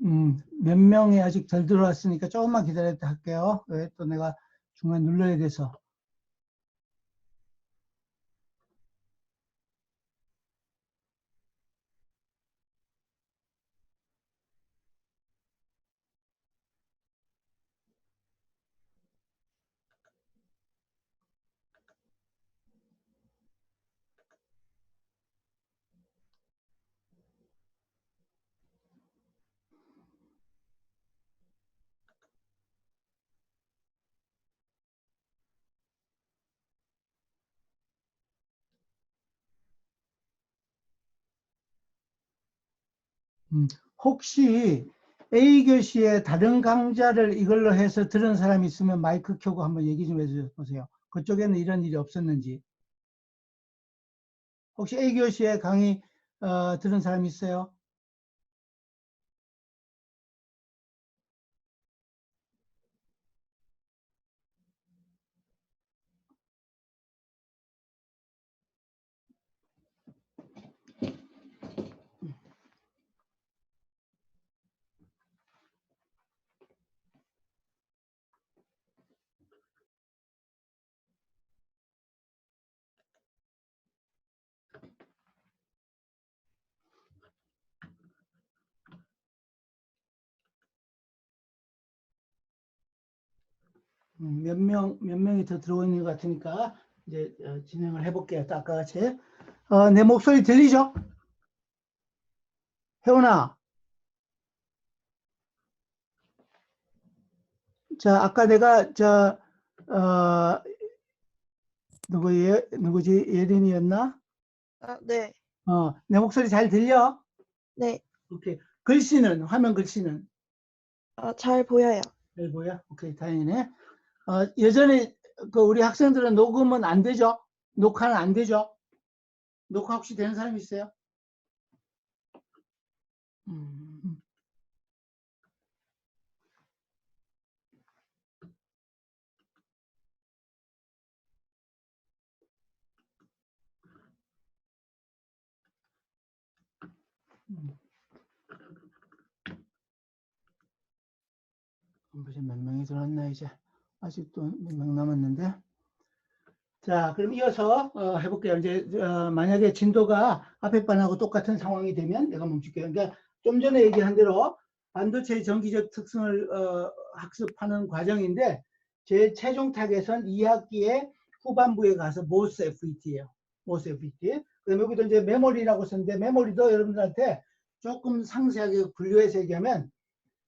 몇 명이 아직 덜 들어왔으니까 조금만 기다려야 할게요. 왜 또 내가 중간에 눌러야 돼서. 혹시 A교시에 다른 강좌를 이걸로 해서 들은 사람이 있으면 마이크 켜고 한번 얘기 좀 해주세요. 그쪽에는 이런 일이 없었는지. 혹시 A교시에 강의 들은 사람이 있어요? 몇 명이 더 들어오는 것 같으니까 이제 진행을 해볼게요. 아까 같이. 내 목소리 들리죠? 혜원아. 자, 아까 내가 누구지? 예린이었나? 네. 내 목소리 잘 들려? 네. 오케이. 글씨는, 화면 글씨는? 잘 보여요. 잘 보여? 오케이, 다행이네. 예전에 우리 학생들은 녹음은 안 되죠? 녹화는 안 되죠? 녹화 혹시 되는 사람 있어요? 벌써 몇 명이 들어왔나 이제. 아직도 몇 명 남았는데. 자, 그럼 이어서 해볼게요. 이제 만약에 진도가 앞에 반하고 똑같은 상황이 되면 내가 멈출게요. 그러니까 좀 전에 얘기한 대로 반도체의 정기적 특성을 학습하는 과정인데 제 최종 타겟은 2학기의 후반부에 가서 모스 FET예요. 모스 FET. 그다음에 여기도 이제 메모리라고 썼는데 메모리도 여러분들한테 조금 상세하게 분류해서 얘기하면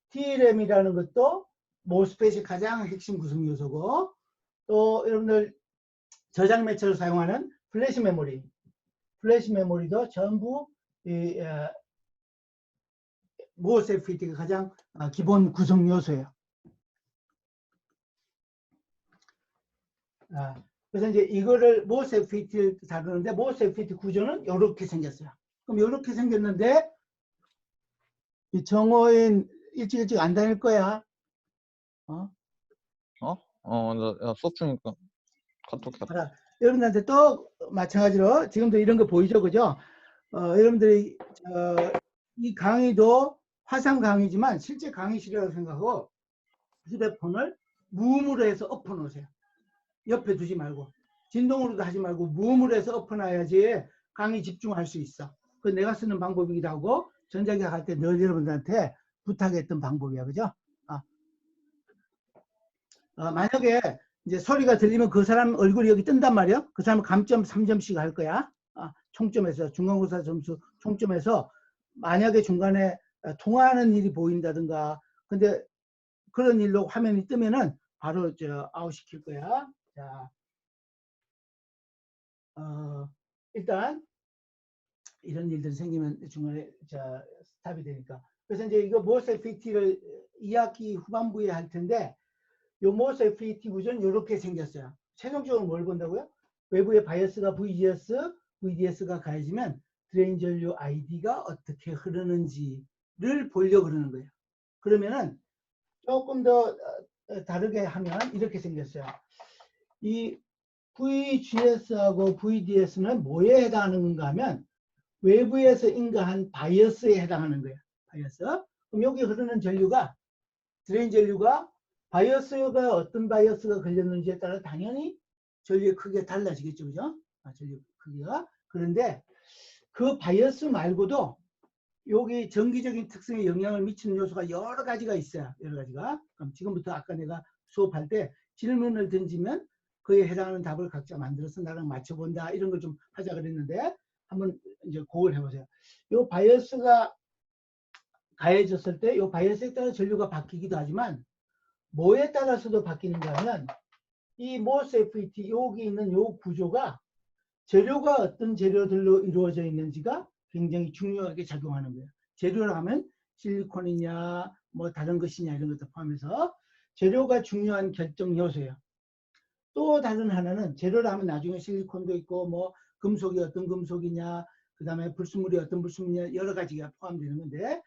DRAM이라는 것도 모스펫이 가장 핵심 구성 요소고 또 여러분들 저장 매체로 사용하는 플래시 메모리도 전부 이 모스 FET가 가장 기본 구성 요소예요. 그래서 이제 이거를 모스 FET를 다루는데 모스 FET 구조는 이렇게 생겼어요. 그럼 이렇게 생겼는데 이 정호인 일찍 안 다닐 거야. 나 수업 중이니까 카톡 해. 여러분들한테 또 마찬가지로 지금도 이런 거 보이죠, 그죠? 여러분들이 이 강의도 화상 강의지만 실제 강의실이라고 생각하고 휴대폰을 무음으로 해서 엎어 놓으세요. 옆에 두지 말고 진동으로도 하지 말고 무음으로 해서 엎어 놔야지 강의 집중할 수 있어. 그 내가 쓰는 방법이기도 하고 전자기학 할 때 늘 여러분들한테 부탁했던 방법이야, 그죠? 만약에 이제 소리가 들리면 그 사람 얼굴이 여기 뜬단 말이야. 그 사람은 감점 3점씩 할 거야. 총점에서 중간고사 점수 총점에서 만약에 중간에 통화하는 일이 보인다든가 근데 그런 일로 화면이 뜨면은 바로 아웃시킬 거야. 자, 일단 이런 일들이 생기면 중간에 스탑이 되니까. 그래서 이제 이거 모스 FET를 2학기 후반부에 할 텐데 요 모스 FET 구조는 이렇게 생겼어요. 최종적으로 뭘 본다고요? 외부의 바이어스가 VDS가 가해지면 드레인 전류 ID가 어떻게 흐르는지를 보려고 그러는 거예요. 그러면은 조금 더 다르게 하면 이렇게 생겼어요. 이 VGS하고 VDS는 뭐에 해당하는 건가 하면 외부에서 인가한 바이어스에 해당하는 거예요. 바이어스. 그럼 여기 흐르는 전류가 드레인 전류가 바이어스가 어떤 바이어스가 걸렸는지에 따라 당연히 전류의 크기가 달라지겠죠, 그죠? 전류 크기가. 그런데 그 바이어스 말고도 여기 전기적인 특성에 영향을 미치는 요소가 여러 가지가 있어요. 여러 가지가. 그럼 지금부터 아까 내가 수업할 때 질문을 던지면 그에 해당하는 답을 각자 만들어서 나랑 맞춰본다 이런 걸 좀 하자 그랬는데 한번 이제 그걸 해보세요. 요 바이어스가 가해졌을 때 요 바이어스에 따라 전류가 바뀌기도 하지만 뭐에 따라서도 바뀌는가 하면 이 모스 FET 여기 있는 요 구조가 재료가 어떤 재료들로 이루어져 있는지가 굉장히 중요하게 작용하는 거예요. 재료라 하면 실리콘이냐 뭐 다른 것이냐 이런 것도 포함해서 재료가 중요한 결정 요소예요. 또 다른 하나는 재료라 하면 나중에 실리콘도 있고 뭐 금속이 어떤 금속이냐 그 다음에 불순물이 어떤 불순물이냐 여러 가지가 포함되는 건데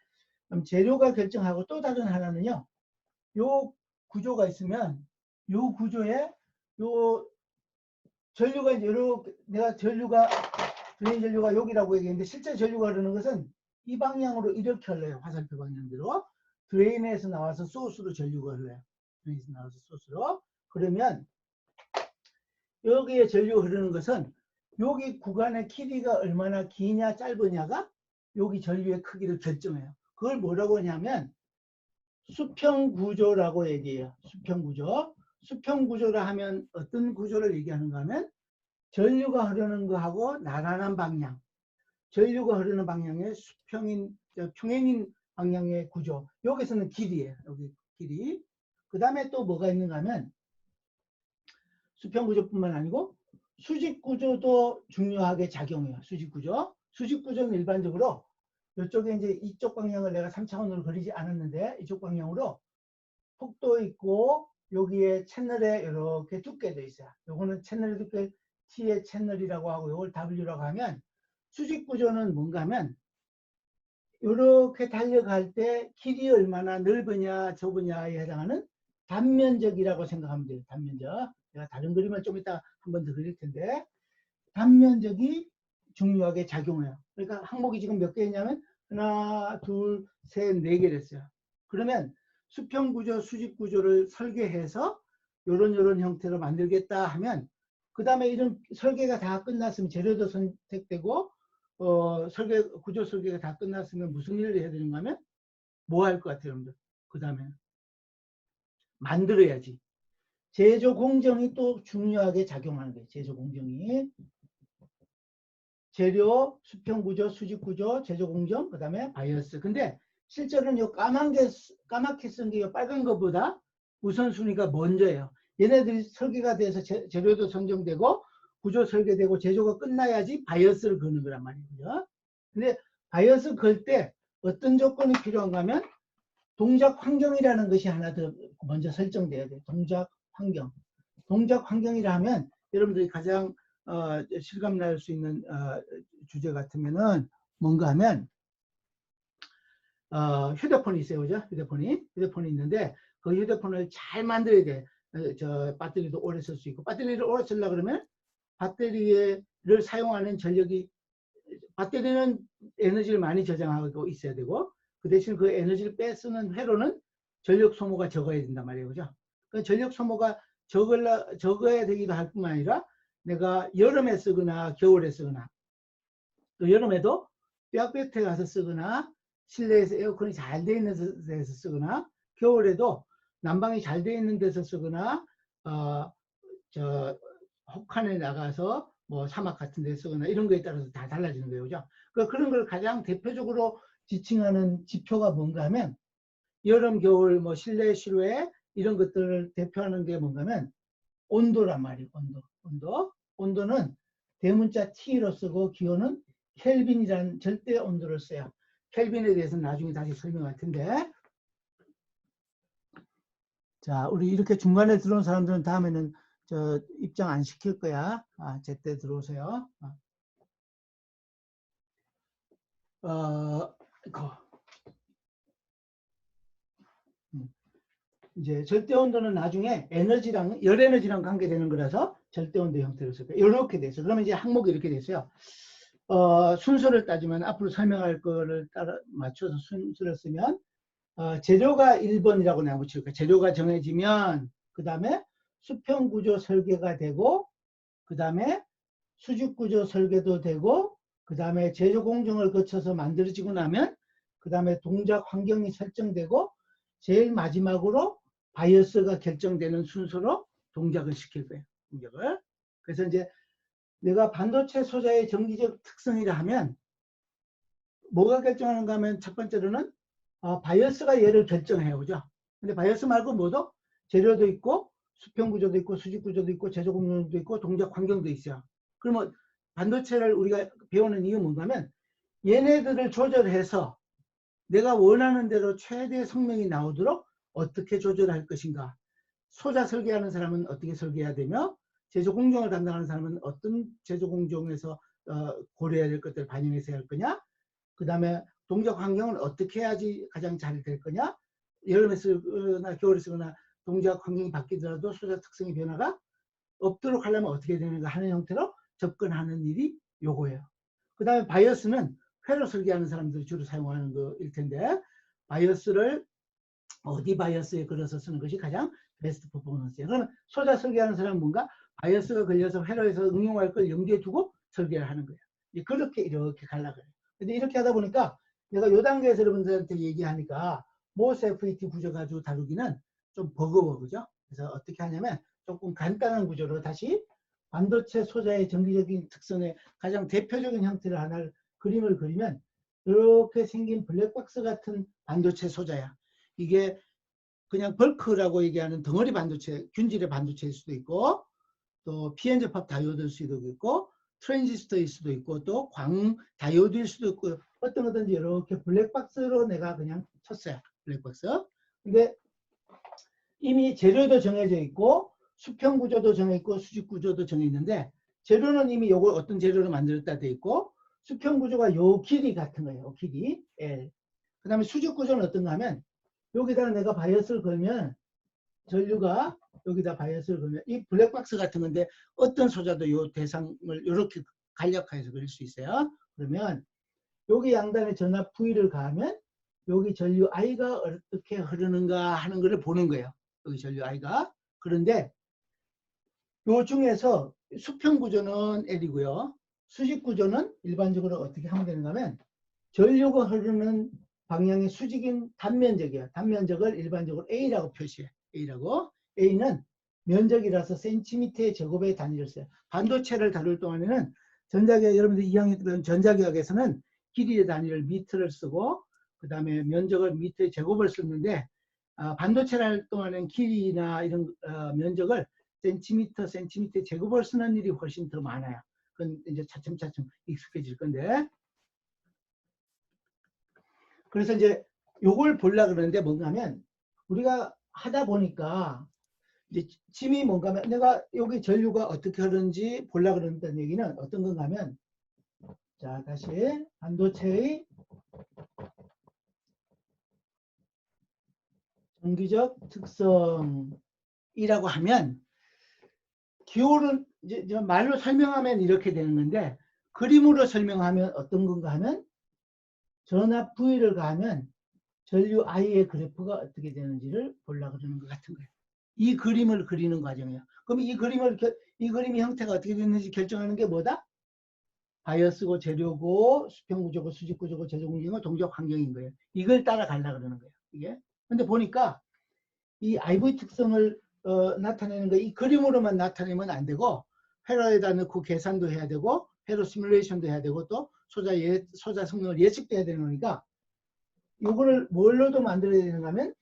그럼 재료가 결정하고 또 다른 하나는요. 요 구조가 있으면 요 구조에 요 전류가 이제 이렇게 내가 전류가 드레인 전류가 여기라고 얘기했는데 실제 전류가 흐르는 것은 이 방향으로 이렇게 흘러요. 화살표 방향대로. 드레인에서 나와서 소스로 전류가 흘러요. 드레인에서 나와서 소스로. 그러면 여기에 전류가 흐르는 것은 여기 구간의 길이가 얼마나 기냐 짧으냐가 여기 전류의 크기를 결정해요. 그걸 뭐라고 하냐면 수평 구조라고 얘기해요. 수평 구조. 수평 구조라 하면 어떤 구조를 얘기하는가 하면 전류가 흐르는 거하고 나란한 방향, 전류가 흐르는 방향의 수평인, 평행인 방향의 구조. 여기서는 길이에요. 여기 길이. 그 다음에 또 뭐가 있는가 하면 수평 구조뿐만 아니고 수직 구조도 중요하게 작용해요. 수직 구조. 수직 구조는 일반적으로 이쪽에 이제 이쪽 방향을 내가 3차원으로 그리지 않았는데 이쪽 방향으로 폭도 있고 여기에 채널에 이렇게 두께 돼 있어요. 요거는 채널 두께 T의 채널이라고 하고 이걸 W라고 하면 수직 구조는 뭔가 하면 이렇게 달려갈 때 길이 얼마나 넓으냐 좁으냐에 해당하는 단면적이라고 생각하면 돼요. 단면적. 제가 다른 그림을 좀 이따 한 번 더 그릴 텐데 단면적이 중요하게 작용해요. 그러니까 항목이 지금 몇 개 있냐면 하나, 둘, 셋, 네 개 됐어요. 그러면 수평 구조, 수직 구조를 설계해서 요런 형태로 만들겠다 하면 그 다음에 이런 설계가 다 끝났으면 재료도 선택되고 구조 설계가 다 끝났으면 무슨 일을 해야 되는가 하면 뭐 할 것 같아요, 여러분들? 그 다음에 만들어야지. 제조 공정이 또 중요하게 작용하는 거예요. 제조 공정이. 재료, 수평 구조, 수직 구조, 제조 공정, 그 다음에 바이어스. 근데 실제로는 요 까맣게 쓴 게 빨간 것보다 우선순위가 먼저예요. 얘네들이 설계가 돼서 재료도 선정되고 구조 설계되고 제조가 끝나야지 바이어스를 거는 거란 말이에요. 근데 바이어스 걸 때 어떤 조건이 필요한가 하면 동작 환경이라는 것이 하나 더 먼저 설정돼야 돼요. 동작 환경. 동작 환경이라 하면 여러분들이 가장 실감 날 수 있는 주제 같으면은 뭔가 하면 휴대폰이 있어요, 그죠? 휴대폰이 있는데 그 휴대폰을 잘 만들어야 돼. 배터리도 오래 쓸 수 있고 배터리를 오래 쓰려고 그러면 배터리를 사용하는 전력이 배터리는 에너지를 많이 저장하고 있어야 되고 그 대신 그 에너지를 빼쓰는 회로는 전력 소모가 적어야 된단 말이에요, 그죠? 그 전력 소모가 적어야 되기도 할 뿐만 아니라 내가 여름에 쓰거나 겨울에 쓰거나 또 여름에도 뼈볕에 가서 쓰거나 실내에서 에어컨이 잘 돼 있는 데서 쓰거나 겨울에도 난방이 잘 돼 있는 데서 쓰거나 혹한에 나가서 뭐 사막 같은 데 쓰거나 이런 거에 따라서 다 달라지는 거예요, 그죠? 그런 걸 가장 대표적으로 지칭하는 지표가 뭔가 하면 여름, 겨울, 뭐 실내, 실외 이런 것들을 대표하는 게 뭔가 하면 온도란 말이에요. 온도는 대문자 T로 쓰고 기호는 켈빈이라는 절대 온도를 써요. 켈빈에 대해서는 나중에 다시 설명할 텐데. 자, 우리 이렇게 중간에 들어온 사람들은 다음에는 입장 안 시킬 거야. 제때 들어오세요. 이제 절대 온도는 나중에 에너지랑 열 에너지랑 관계되는 거라서 절대 온도 형태로 쓸 거예요. 이렇게 됐어요. 그러면 이제 항목이 이렇게 됐어요. 순서를 따지면 앞으로 설명할 거를 따라 맞춰서 순서를 쓰면 재료가 1번이라고 내가 붙일까. 재료가 정해지면 그 다음에 수평구조 설계가 되고 그 다음에 수직구조 설계도 되고 그 다음에 제조 공정을 거쳐서 만들어지고 나면 그 다음에 동작 환경이 설정되고 제일 마지막으로 바이어스가 결정되는 순서로 동작을 시킬 거예요. 동작을. 그래서 이제 내가 반도체 소자의 정기적 특성이라 하면 뭐가 결정하는가 하면 첫 번째로는 바이어스가 얘를 결정해요. 그죠? 근데 바이어스 말고 뭐도? 재료도 있고 수평구조도 있고 수직구조도 있고 제조공정도 있고 동작 환경도 있어요. 그러면 반도체를 우리가 배우는 이유 뭔가 하면 얘네들을 조절해서 내가 원하는 대로 최대 성능이 나오도록 어떻게 조절할 것인가. 소자 설계하는 사람은 어떻게 설계해야 되며 제조공정을 담당하는 사람은 어떤 제조공정에서 고려해야 될 것들을 반영해서 해야 할 거냐. 그 다음에 동작 환경을 어떻게 해야지 가장 잘 될 거냐. 여름에 쓰거나 겨울에 쓰거나 동작 환경이 바뀌더라도 소자 특성의 변화가 없도록 하려면 어떻게 되는가 하는 형태로 접근하는 일이 요거예요. 그 다음에 바이어스는 회로 설계하는 사람들이 주로 사용하는 거일 텐데 바이어스를 어디 바이어스에 걸어서 쓰는 것이 가장 베스트 퍼포먼스예요. 그러면 소자 설계하는 사람은 뭔가 바이어스가 걸려서 회로에서 응용할 걸 염두에 두고 설계를 하는 거예요. 그렇게 이렇게 가려고 해요. 근데 이렇게 하다 보니까 내가 요 단계에서 여러분들한테 얘기하니까 모스 FET 구조 가지고 다루기는 좀 버거워. 그죠? 그래서 어떻게 하냐면 조금 간단한 구조로 다시 반도체 소자의 정기적인 특성의 가장 대표적인 형태를 하나를 그림을 그리면 이렇게 생긴 블랙박스 같은 반도체 소자야. 이게 그냥 벌크라고 얘기하는 덩어리 반도체, 균질의 반도체일 수도 있고 또 PN접합 다이오드일 수도 있고 트랜지스터일 수도 있고 또 광 다이오드일 수도 있고 어떤 거든지 이렇게 블랙박스로 내가 그냥 쳤어요. 블랙박스. 근데 이미 재료도 정해져 있고 수평 구조도 정해 있고 수직 구조도 정해 있는데 재료는 이미 요걸 어떤 재료로 만들었다 돼 있고 수평 구조가 요 길이 같은 거예요. 요 길이 L. 그 다음에 수직 구조는 어떤가 하면 여기다가 내가 바이어스를 걸면 전류가 여기다 바이어스를 걸면 이 블랙박스 같은 건데 어떤 소자도 요 대상을 이렇게 간략화해서 그릴 수 있어요. 그러면 여기 양단에 전압 V를 가하면 여기 전류 I가 어떻게 흐르는가 하는 것을 보는 거예요. 여기 전류 I가. 그런데 요 중에서 수평 구조는 L이고요. 수직 구조는 일반적으로 어떻게 하면 되는가 하면 전류가 흐르는 방향의 수직인 단면적이에요. 단면적을 일반적으로 A라고 표시해. A라고. A는 면적이라서 센티미터의 제곱의 단위를 써요. 반도체를 다룰 동안에는 전자기학, 여러분들 2학년 때 전자기학에서는 길이의 단위를 미터를 쓰고 그 다음에 면적을 미터의 제곱을 쓰는데 반도체를 할 동안에는 길이나 이런 면적을 센티미터 제곱을 쓰는 일이 훨씬 더 많아요. 그건 이제 차츰차츰 익숙해질 건데. 그래서 이제 요걸 보려고 그러는데 뭔가 하면 우리가 하다 보니까 이제 짐이 뭔가 하면 내가 여기 전류가 어떻게 흐르는지 보려고 그러는 얘기는 어떤 건가 하면 자, 다시 반도체의 정기적 특성이라고 하면 기호를 이제 말로 설명하면 이렇게 되는 건데 그림으로 설명하면 어떤 건가 하면 전압 V를 가하면 전류 I의 그래프가 어떻게 되는지를 보려고 그러는 것 같은 거예요. 이 그림을 그리는 과정이에요. 그럼 이 그림의 형태가 어떻게 되는지 결정하는 게 뭐다? 바이어스고 재료고 수평구조고 수직구조고 제조공정이고 동작 환경인 거예요. 이걸 따라가려고 그러는 거예요. 이게. 근데 보니까 이 IV 특성을 나타내는 거 이 그림으로만 나타내면 안 되고 회로에다 넣고 계산도 해야 되고 회로 시뮬레이션도 해야 되고 또 소자 성능을 예측도 해야 되는 거니까 이거를 뭘로도 만들어야 되는가 하면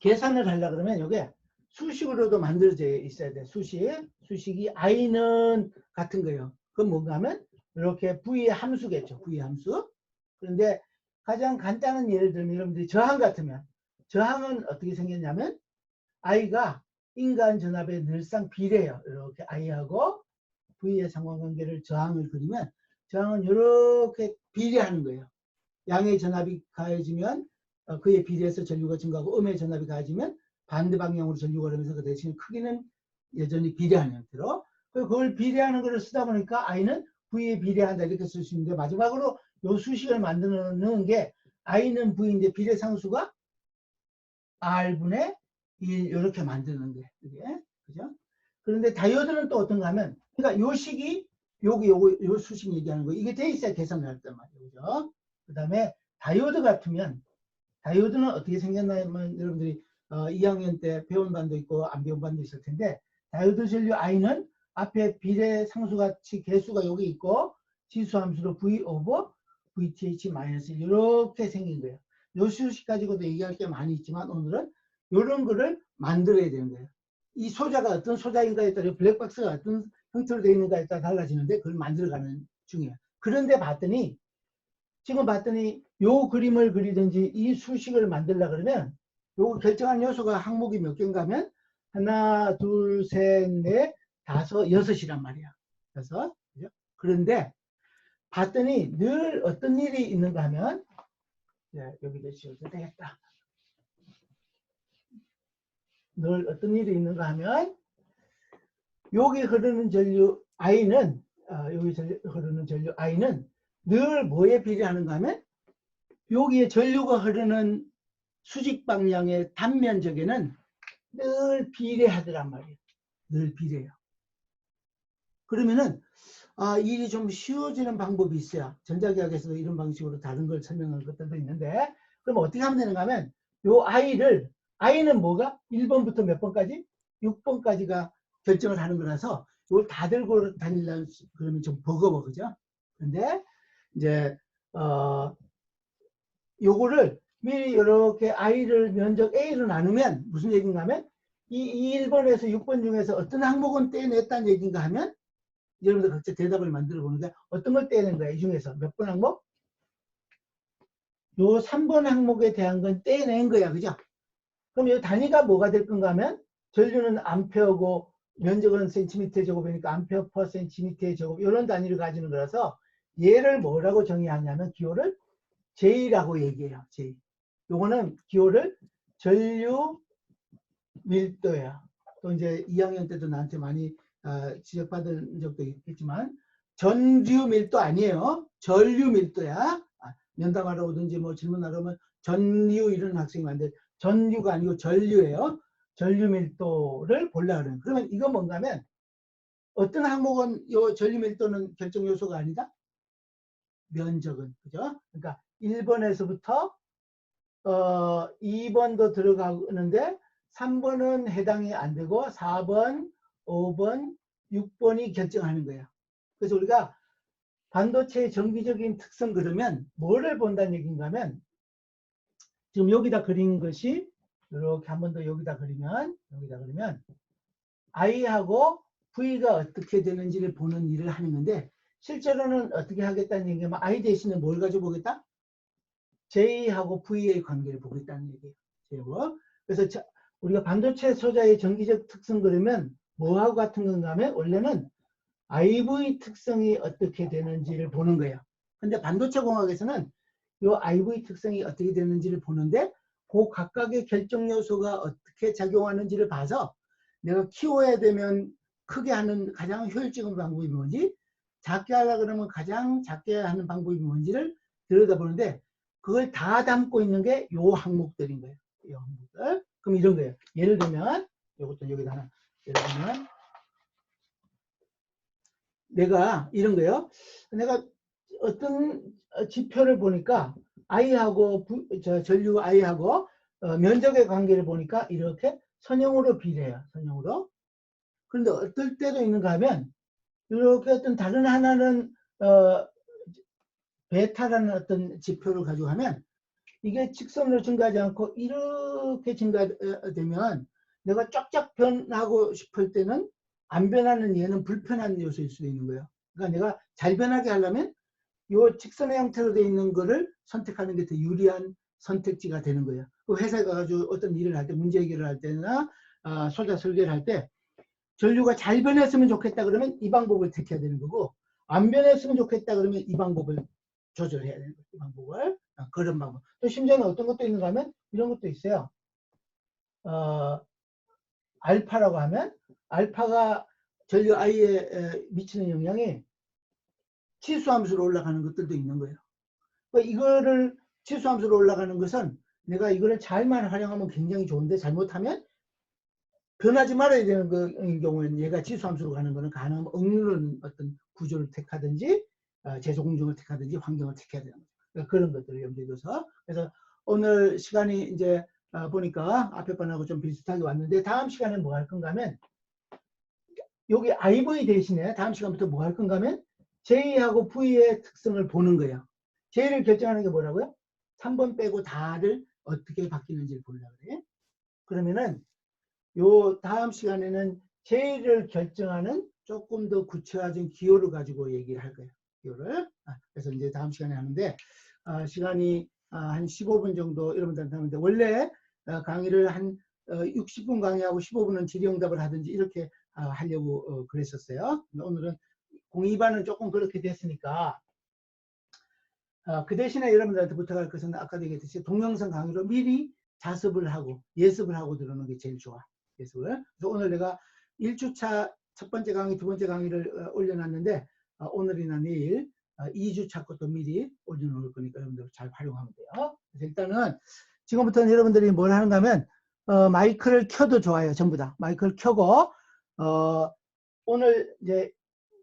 계산을 하려고 그러면 이게 수식으로도 만들어져 있어야 돼. 수식이 I는 같은 거예요. 그건 뭔가 하면 이렇게 V의 함수겠죠. V의 함수. 그런데 가장 간단한 예를 들면 여러분들이 저항 같으면 저항은 어떻게 생겼냐면 I가 인간 전압에 늘상 비례해요. 이렇게 I하고 V의 상관관계를 저항을 그리면 저항은 이렇게 비례하는 거예요. 양의 전압이 가해지면 그에 비례해서 전류가 증가하고 음의 전압이 가해지면 반대 방향으로 전류가 흐르면서 그 대신 크기는 여전히 비례하는 형태로 그걸 비례하는 것을 쓰다 보니까 I는 V에 비례한다 이렇게 쓸 수 있는데 마지막으로 요 수식을 만드는 게 I는 V인데 비례상수가 R분의 1 이렇게 만드는 게 이게 그죠? 그런데 다이오드는 또 어떤가 하면 그러니까 요 식이 요 수식 얘기하는 거 이게 돼 있어야 계산을 했단 말이에요. 그죠? 그 다음에 다이오드 같으면 다이오드는 어떻게 생겼냐면 여러분들이 2학년 때 배운 반도 있고 안 배운 반도 있을 텐데 다이오드 전류 I는 앞에 비례 상수같이 개수가 여기 있고 지수함수로 V 오버 VTH 마이너스 이렇게 생긴 거예요. 요 수식 가지고도 얘기할 게 많이 있지만 오늘은 이런 거를 만들어야 되는 거예요. 이 소자가 어떤 소자인가에 따라 블랙박스가 어떤 형태로 되어 있는가에 따라 달라지는데 그걸 만들어가는 중이에요. 그런데 지금 봤더니 요 그림을 그리든지 이 수식을 만들려고 그러면 요 결정한 요소가 항목이 몇 개인가 하면 하나, 둘, 셋, 넷, 다섯, 여섯이란 말이야. 그래서 그런데 봤더니 늘 어떤 일이 있는가 하면 여기다 지어도 되겠다. 늘 어떤 일이 있는가 하면 여기 흐르는 전류 I는 흐르는 전류 I는 늘 뭐에 비례하는가 하면 여기에 전류가 흐르는 수직 방향의 단면적에는 늘 비례하더란 말이에요. 늘 비례해요. 그러면은 일이 좀 쉬워지는 방법이 있어요. 전자기학에서도 이런 방식으로 다른 걸 설명하는 것들도 있는데 그럼 어떻게 하면 되는가 하면 요 I는 뭐가 1번부터 몇 번까지? 6번까지가 결정을 하는 거라서 이걸 다 들고 다니려면 그러면 좀 버거워 그죠? 근데 이제 요거를 미리 이렇게 I를 면적 A로 나누면 무슨 얘기인가 하면 이 1번에서 6번 중에서 어떤 항목은 떼냈다는 얘기인가 하면 여러분들 각자 대답을 만들어 보는데 어떤 걸 떼낸 거야? 이 중에서 몇 번 항목? 요 3번 항목에 대한 건 떼낸 거야. 그죠? 그럼 이 단위가 뭐가 될 건가 하면 전류는 암페어고 면적은 센티미터 제곱이니까 암페어 퍼 센티미터 제곱 이런 단위를 가지는 거라서 얘를 뭐라고 정의하냐면 기호를 J라고 얘기해요. J. 요거는 기호를 전류 밀도야. 또 이제 2학년 때도 나한테 많이 지적받은 적도 있겠지만 전류 밀도 아니에요. 전류 밀도야. 면담하러 오든지 뭐 질문하러 오면 전류 이런 학생이 많은데 전류가 아니고 전류예요. 전류 밀도를 보려고 그래요. 그러면 이건 뭔가 하면 어떤 항목은 요 전류 밀도는 결정 요소가 아니다? 면적은. 그죠? 그러니까 1번에서부터 2번도 들어가는데 3번은 해당이 안 되고 4번, 5번, 6번이 결정하는 거예요. 그래서 우리가 반도체의 정기적인 특성 그러면 뭐를 본다는 얘기인가 하면 지금 여기다 그린 것이 이렇게 한 번 더 여기다 그리면 I하고 V가 어떻게 되는지를 보는 일을 하는 건데 실제로는 어떻게 하겠다는 얘기냐면 I 대신에 뭘 가지고 보겠다? J하고 V의 관계를 보겠다는 얘기예요. 그래서 우리가 반도체 소자의 정기적 특성 그러면 뭐하고 같은 건가 하면 원래는 IV 특성이 어떻게 되는지를 보는 거예요. 근데 반도체 공학에서는 이 IV 특성이 어떻게 되는지를 보는데 그 각각의 결정 요소가 어떻게 작용하는지를 봐서 내가 키워야 되면 크게 하는 가장 효율적인 방법이 뭔지 작게 하려고 그러면 가장 작게 하는 방법이 뭔지를 들여다보는데 그걸 다 담고 있는 게 요 항목들인 거예요. 이 항목들. 그럼 이런 거예요. 예를 들면 이것도 여기다 하나. 예를 들면 내가 이런 거예요. 내가 어떤 지표를 보니까 I하고 전류 I하고 면적의 관계를 보니까 이렇게 선형으로 비례해요. 선형으로. 그런데 어떨 때도 있는가 하면 이렇게 어떤 다른 하나는 베타라는 어떤 지표를 가지고 하면 이게 직선으로 증가하지 않고 이렇게 증가되면 내가 쫙쫙 변하고 싶을 때는 안 변하는 얘는 불편한 요소일 수도 있는 거예요. 그러니까 내가 잘 변하게 하려면 이 직선의 형태로 되어 있는 거를 선택하는 게 더 유리한 선택지가 되는 거예요. 그 회사에 가가지고 어떤 일을 할 때, 문제 해결을 할 때나 소자 설계를 할 때 전류가 잘 변했으면 좋겠다 그러면 이 방법을 택해야 되는 거고 안 변했으면 좋겠다 그러면 이 방법을 조절해야 되는 거예요. 이 방법을. 그런 방법. 또 심지어는 어떤 것도 있는가 하면 이런 것도 있어요. 알파라고 하면 알파가 전류 I에 미치는 영향이 치수함수로 올라가는 것들도 있는 거예요. 그러니까 이거를 치수함수로 올라가는 것은 내가 이거를 잘만 활용하면 굉장히 좋은데 잘못하면 변하지 말아야 되는 그 경우에는 얘가 치수함수로 가는 거는 가능하면 억누르는 어떤 구조를 택하든지 제소 공정을 택하든지 환경을 택해야 되는 거죠. 그러니까 그런 것들을 염두에 둬서. 그래서 오늘 시간이 이제 보니까 앞에 번하고 좀 비슷하게 왔는데 다음 시간에 뭐 할 건가 하면 여기 IV 대신에 다음 시간부터 뭐 할 건가 하면 J하고 V의 특성을 보는 거예요. J를 결정하는 게 뭐라고요? 3번 빼고 다를 어떻게 바뀌는지를 보려고 그래. 그러면은 요 다음 시간에는 J를 결정하는 조금 더 구체화된 기호를 가지고 얘기를 할 거예요. 기호를. 그래서 이제 다음 시간에 하는데 시간이 한 15분 정도 여러분들한테 하는데 원래 강의를 한 60분 강의하고 15분은 질의응답을 하든지 이렇게 하려고 그랬었어요. 오늘은 02반은 조금 그렇게 됐으니까 그 대신에 여러분들한테 부탁할 것은 아까도 얘기했듯이 동영상 강의로 미리 자습을 하고 예습을 하고 들어오는 게 제일 좋아. 예습을. 그래서 오늘 내가 1주차 첫 번째 강의, 두 번째 강의를 올려놨는데 오늘이나 내일 2주차 것도 미리 올려놓을 거니까 여러분들 잘 활용하면 돼요. 그래서 일단은 지금부터는 여러분들이 뭘 하는가 하면 마이크를 켜도 좋아요. 전부 다. 마이크를 켜고 오늘 이제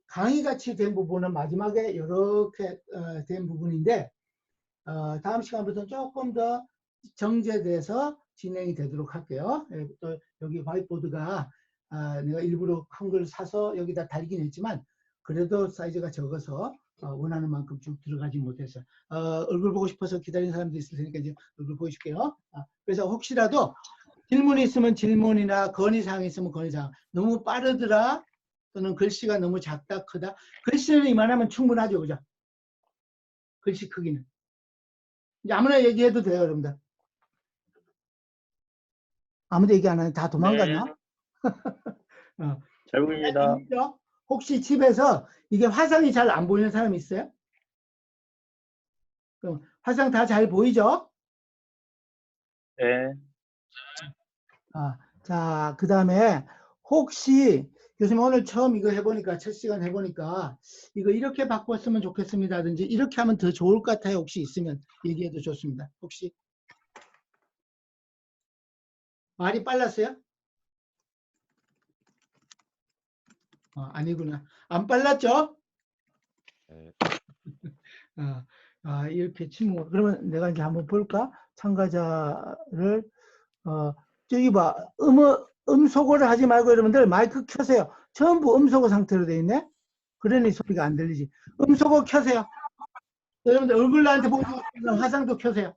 강의같이 된 부분은 마지막에 이렇게 된 부분인데 다음 시간부터는 조금 더 정제돼서 진행이 되도록 할게요. 또 여기 화이트보드가 내가 일부러 큰 걸 사서 여기다 달긴 했지만 그래도 사이즈가 적어서 원하는 만큼 쭉 들어가지 못해서 얼굴 보고 싶어서 기다리는 사람도 있을 테니까 이제 얼굴 보여줄게요. 그래서 혹시라도 질문이 있으면 질문이나 건의사항이 있으면 건의사항. 너무 빠르더라 또는 글씨가 너무 작다 크다. 글씨는 이만하면 충분하죠. 그죠? 글씨 크기는. 이제 아무나 얘기해도 돼요. 여러분들. 아무도 얘기 안 하네. 다 도망가나? 네. 어. 잘 보입니다. 혹시 집에서 이게 화상이 잘 안 보이는 사람 있어요? 그럼 화상 다 잘 보이죠? 네. 자, 그 다음에 혹시 교수님 오늘 처음 이거 해보니까 첫 시간 해보니까 이거 이렇게 바꿨으면 좋겠습니다든지 이렇게 하면 더 좋을 것 같아요. 혹시 있으면 얘기해도 좋습니다. 혹시 말이 빨랐어요? 아니구나. 안 빨랐죠? 네. 이렇게 침묵. 그러면 내가 이제 한번 볼까? 참가자를 저기 봐. 음소거를 하지 말고 여러분들 마이크 켜세요. 전부 음소거 상태로 돼 있네. 그러니 소리가 안 들리지. 음소거 켜세요. 여러분들 얼굴 나한테 보고 싶으면 화상도 켜세요.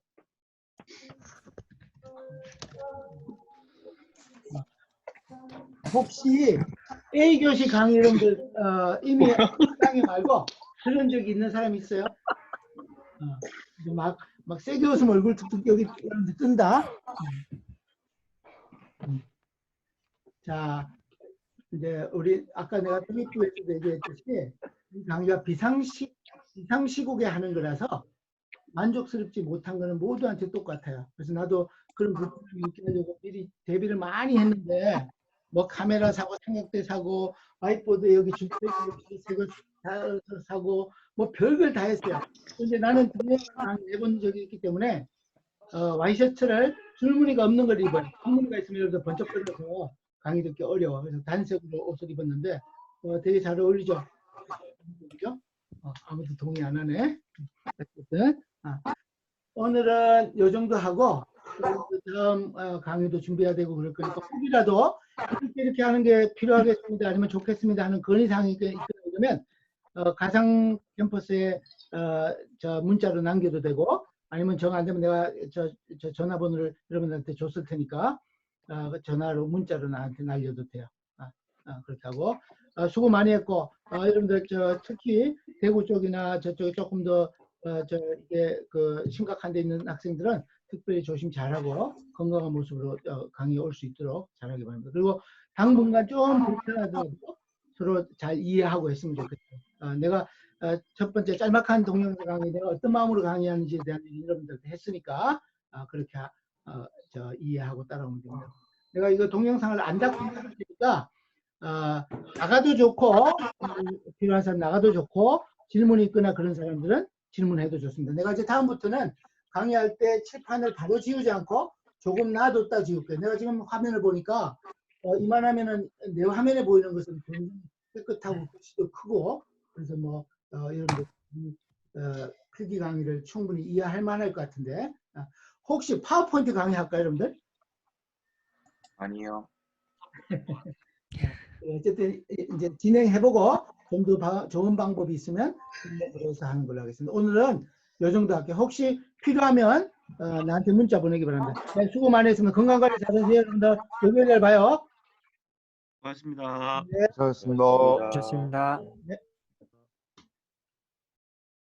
혹시 A교시 강의 여러분들 이미 강의 말고 들은 적이 있는 사람 있어요? 막 세게 웃으면 얼굴 툭툭 여기 여러분들 뜬다. 자, 이제 우리 아까 내가 트위터에서도 얘기했듯이 이 강의가 비상시국에 하는 거라서 만족스럽지 못한 거는 모두한테 똑같아요. 그래서 나도 그런 부분을 느끼려고 미리 대비를 많이 했는데 뭐 카메라 사고 삼각대 사고 화이트보드 여기 줄색을 사고 뭐 별걸 다 했어요. 근데 나는 동영상 해본 적이 있기 때문에 와이셔츠를 줄무늬가 없는 걸 입어요. 줄무늬가 있으면 여기서 번쩍거려서 강의 듣기 어려워. 그래서 단색으로 옷을 입었는데 되게 잘 어울리죠? 그죠? 아무도 동의 안 하네. 어쨌든 오늘은 요 정도 하고 다음 강의도 준비해야 되고 그럴 거니까 혹이라도 이렇게 하는 게 필요하겠습니다. 아니면 좋겠습니다 하는 건의사항이 있으면 가상 캠퍼스에 저 문자로 남겨도 되고 아니면 정 안 되면 내가 저 전화번호를 여러분들한테 줬을 테니까 전화로 문자로 나한테 날려도 돼요. 그렇게 하고 수고 많이 했고 여러분들 특히 대구 쪽이나 저쪽에 조금 더 이게 심각한 데 있는 학생들은 특별히 조심 잘하고 건강한 모습으로 강의에 올 수 있도록 잘하기 바랍니다. 그리고 당분간 좀 불편하더라도 서로 잘 이해하고 했으면 좋겠어요. 내가 첫 번째 짤막한 동영상 강의 내가 어떤 마음으로 강의하는지에 대한 얘기 여러분들한테 했으니까 그렇게 이해하고 따라오면 됩니다. 내가 이거 동영상을 안 닫고 있으니까 나가도 좋고 필요한 사람 나가도 좋고 질문이 있거나 그런 사람들은 질문해도 좋습니다. 내가 이제 다음부터는 강의할 때 칠판을 바로 지우지 않고 조금 놔뒀다 지울게. 내가 지금 화면을 보니까 이만하면은 내 화면에 보이는 것은 굉장히 깨끗하고 글씨도 크고 그래서 뭐 여러분들 필기 강의를 충분히 이해할 만할 것 같은데 혹시 파워포인트 강의 할까요, 여러분들? 아니요. 어쨌든 이제 진행해보고 좀 더 좋은 방법이 있으면 그래서 하는 걸로 하겠습니다. 오늘은 요 정도 할게요. 혹시 필요하면 나한테 문자 보내기 바랍니다. 네, 수고 많이 했습니다. 건강관리 잘하세요, 여러분들. 요일날 봐요. 고맙습니다. 네. 수고하셨습니다. 좋습니다. 네.